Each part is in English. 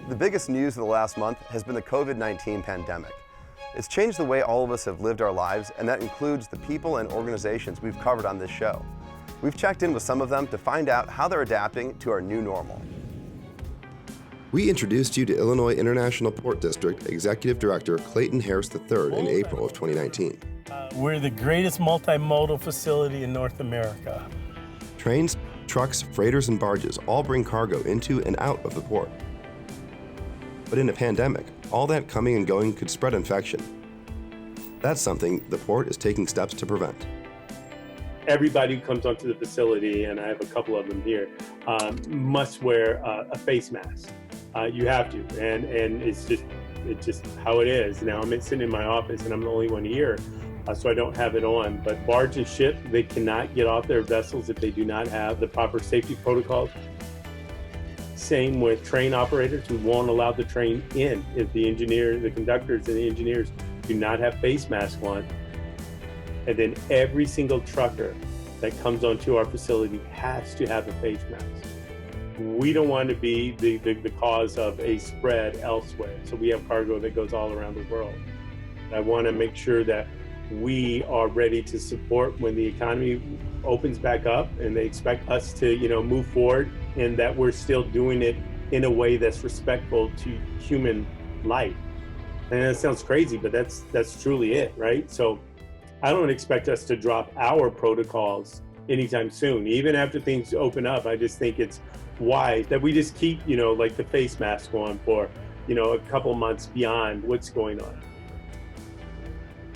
The biggest news of the last month has been the COVID-19 pandemic. It's changed the way all of us have lived our lives, and that includes the people and organizations we've covered on this show. We've checked in with some of them to find out how they're adapting to our new normal. We introduced you to Illinois International Port District Executive Director Clayton Harris III in April of 2019. We're the greatest multimodal facility in North America. Trains, trucks, freighters, and barges all bring cargo into and out of the port. But in a pandemic, all that coming and going could spread infection. That's something the port is taking steps to prevent. Everybody who comes onto the facility, and I have a couple of them here, must wear a face mask. You have to, and it's just how it is. Now I'm sitting in my office and I'm the only one here, so I don't have it on. But barge and ship, they cannot get off their vessels if they do not have the proper safety protocols. Same with train operators who won't allow the train in if the conductors and the engineers do not have face masks on. And then every single trucker that comes onto our facility has to have a face mask. We don't want to be the cause of a spread elsewhere. So we have cargo that goes all around the world. I want to make sure that we are ready to support when the economy opens back up and they expect us to, move forward, and that we're still doing it in a way that's respectful to human life. And that sounds crazy, but that's truly it, right? So I don't expect us to drop our protocols anytime soon. Even after things open up, I just think it's wise that we just keep, like the face mask on for, a couple months beyond what's going on.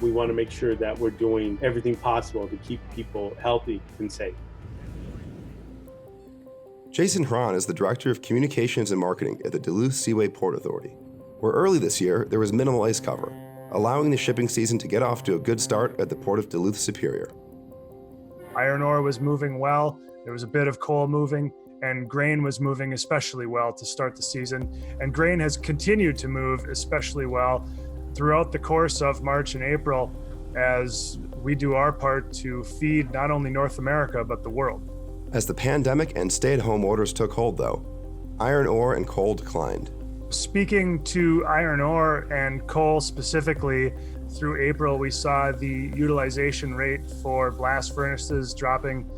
We want to make sure that we're doing everything possible to keep people healthy and safe. Jason Hran is the Director of Communications and Marketing at the Duluth Seaway Port Authority, where early this year there was minimal ice cover, allowing the shipping season to get off to a good start at the Port of Duluth Superior. Iron ore was moving well, there was a bit of coal moving, and grain was moving especially well to start the season. And grain has continued to move especially well throughout the course of March and April as we do our part to feed not only North America, but the world. As the pandemic and stay-at-home orders took hold, though, iron ore and coal declined. Speaking to iron ore and coal specifically, through April, we saw the utilization rate for blast furnaces dropping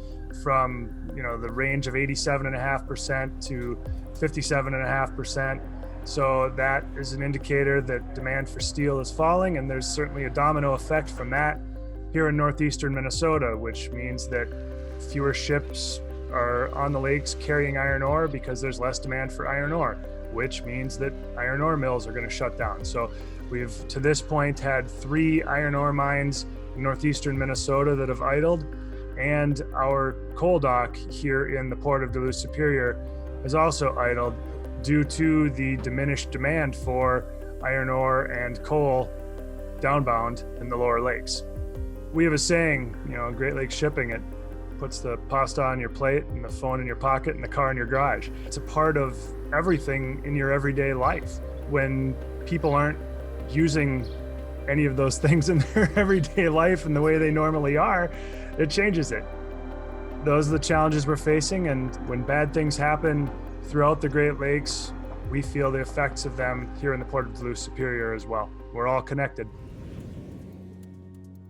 from the range of 87.5% to 57.5%. So that is an indicator that demand for steel is falling, and there's certainly a domino effect from that here in northeastern Minnesota, which means that fewer ships are on the lakes carrying iron ore because there's less demand for iron ore, which means that iron ore mills are going to shut down. So we've, to this point, had 3 iron ore mines in northeastern Minnesota that have idled, and our coal dock here in the Port of Duluth Superior has also idled due to the diminished demand for iron ore and coal downbound in the lower lakes. We have a saying, Great Lakes Shipping, it puts the pasta on your plate and the phone in your pocket and the car in your garage. It's a part of everything in your everyday life. When people aren't using any of those things in their everyday life in the way they normally are, it changes it. Those are the challenges we're facing, and when bad things happen throughout the Great Lakes, we feel the effects of them here in the Port of Duluth Superior as well. We're all connected.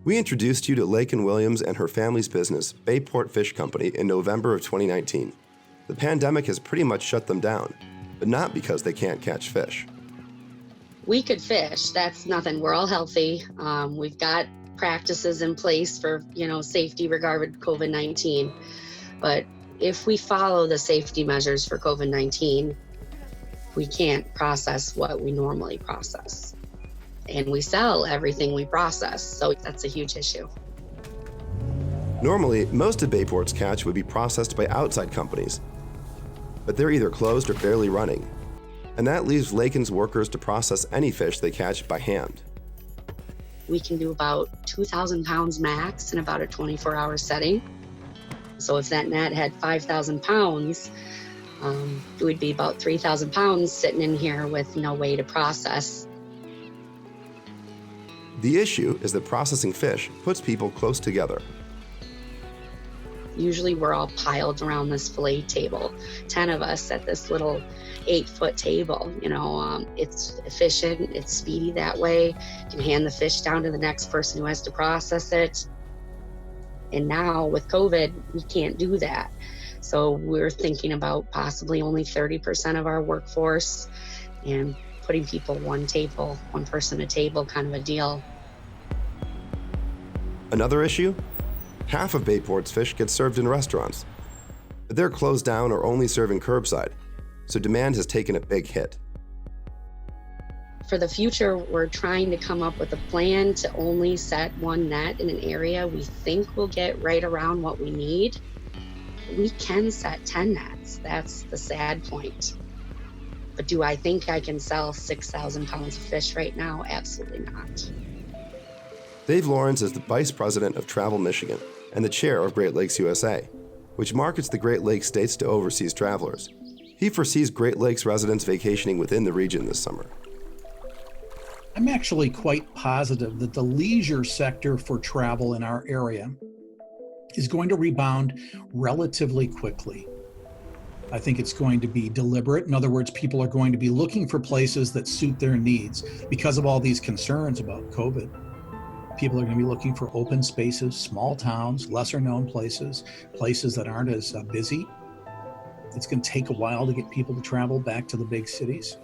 We introduced you to Lakin Williams and her family's business, Bayport Fish Company, in November of 2019. The pandemic has pretty much shut them down, but not because they can't catch fish. We could fish, that's nothing. We're all healthy. We've got practices in place for, safety regarding COVID-19. But if we follow the safety measures for COVID-19, we can't process what we normally process. And we sell everything we process, so that's a huge issue. Normally, most of Bayport's catch would be processed by outside companies, but they're either closed or barely running, and that leaves Lakin's workers to process any fish they catch by hand. We can do about 2,000 pounds max in about a 24-hour setting. So if that net had 5,000 pounds, it would be about 3,000 pounds sitting in here with no way to process. The issue is that processing fish puts people close together. Usually we're all piled around this fillet table, 10 of us at this little 8-foot table. It's efficient, it's speedy that way. You can hand the fish down to the next person who has to process it. And now with COVID, we can't do that. So we're thinking about possibly only 30% of our workforce and putting people one person a table kind of a deal. Another issue? Half of Bayport's fish gets served in restaurants. But they're closed down or only serving curbside, so demand has taken a big hit. For the future, we're trying to come up with a plan to only set one net in an area we think will get right around what we need. We can set 10 nets. That's the sad point. But do I think I can sell 6,000 pounds of fish right now? Absolutely not. Dave Lawrence is the Vice President of Travel Michigan and the Chair of Great Lakes USA, which markets the Great Lakes states to overseas travelers. He foresees Great Lakes residents vacationing within the region this summer. I'm actually quite positive that the leisure sector for travel in our area is going to rebound relatively quickly. I think it's going to be deliberate. In other words, people are going to be looking for places that suit their needs because of all these concerns about COVID. People are going to be looking for open spaces, small towns, lesser known places, places that aren't as busy. It's going to take a while to get people to travel back to the big cities.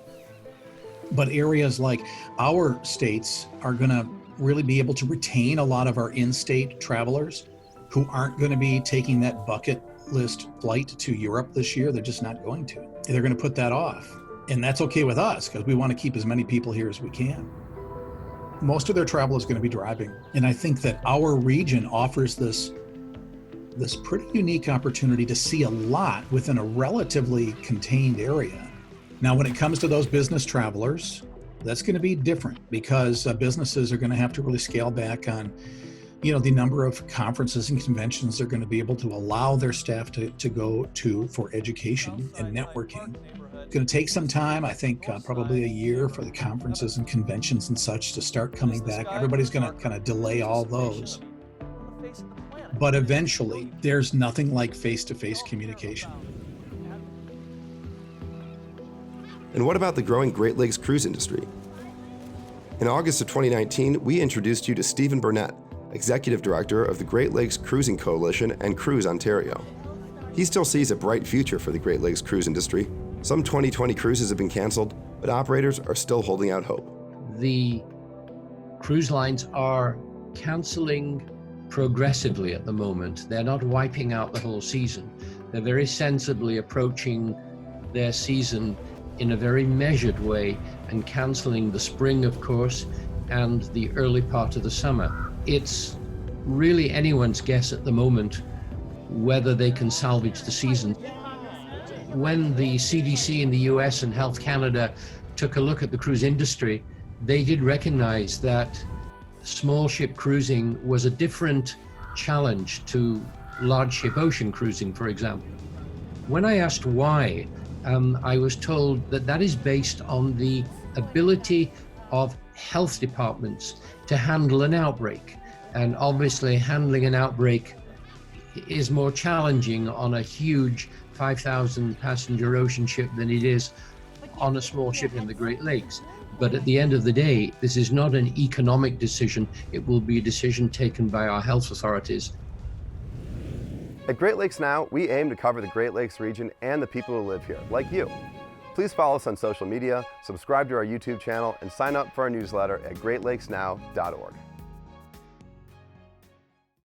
But areas like our states are going to really be able to retain a lot of our in-state travelers who aren't going to be taking that bucket list flight to Europe this year. They're just not going to. They're going to put that off. And that's okay with us because we want to keep as many people here as we can. Most of their travel is going to be driving. And I think that our region offers this pretty unique opportunity to see a lot within a relatively contained area. Now, when it comes to those business travelers, that's going to be different because businesses are going to have to really scale back on, the number of conferences and conventions they're going to be able to allow their staff to go to for education and networking. It's going to take some time, I think probably a year for the conferences and conventions and such to start coming back. Everybody's going to kind of delay all those. But eventually, there's nothing like face-to-face communication. And what about the growing Great Lakes cruise industry? In August of 2019, we introduced you to Stephen Burnett, Executive Director of the Great Lakes Cruising Coalition and Cruise Ontario. He still sees a bright future for the Great Lakes cruise industry. Some 2020 cruises have been canceled, but operators are still holding out hope. The cruise lines are canceling progressively at the moment. They're not wiping out the whole season. They're very sensibly approaching their season in a very measured way and canceling the spring, of course, and the early part of the summer. It's really anyone's guess at the moment whether they can salvage the season. When the CDC in the US and Health Canada took a look at the cruise industry, they did recognize that small ship cruising was a different challenge to large ship ocean cruising, for example. When I asked why, I was told that is based on the ability of health departments to handle an outbreak. And obviously handling an outbreak is more challenging on a huge 5,000 passenger ocean ship than it is on a small ship in the Great Lakes. But at the end of the day, this is not an economic decision. It will be a decision taken by our health authorities. At Great Lakes Now, we aim to cover the Great Lakes region and the people who live here, like you. Please follow us on social media, subscribe to our YouTube channel, and sign up for our newsletter at greatlakesnow.org.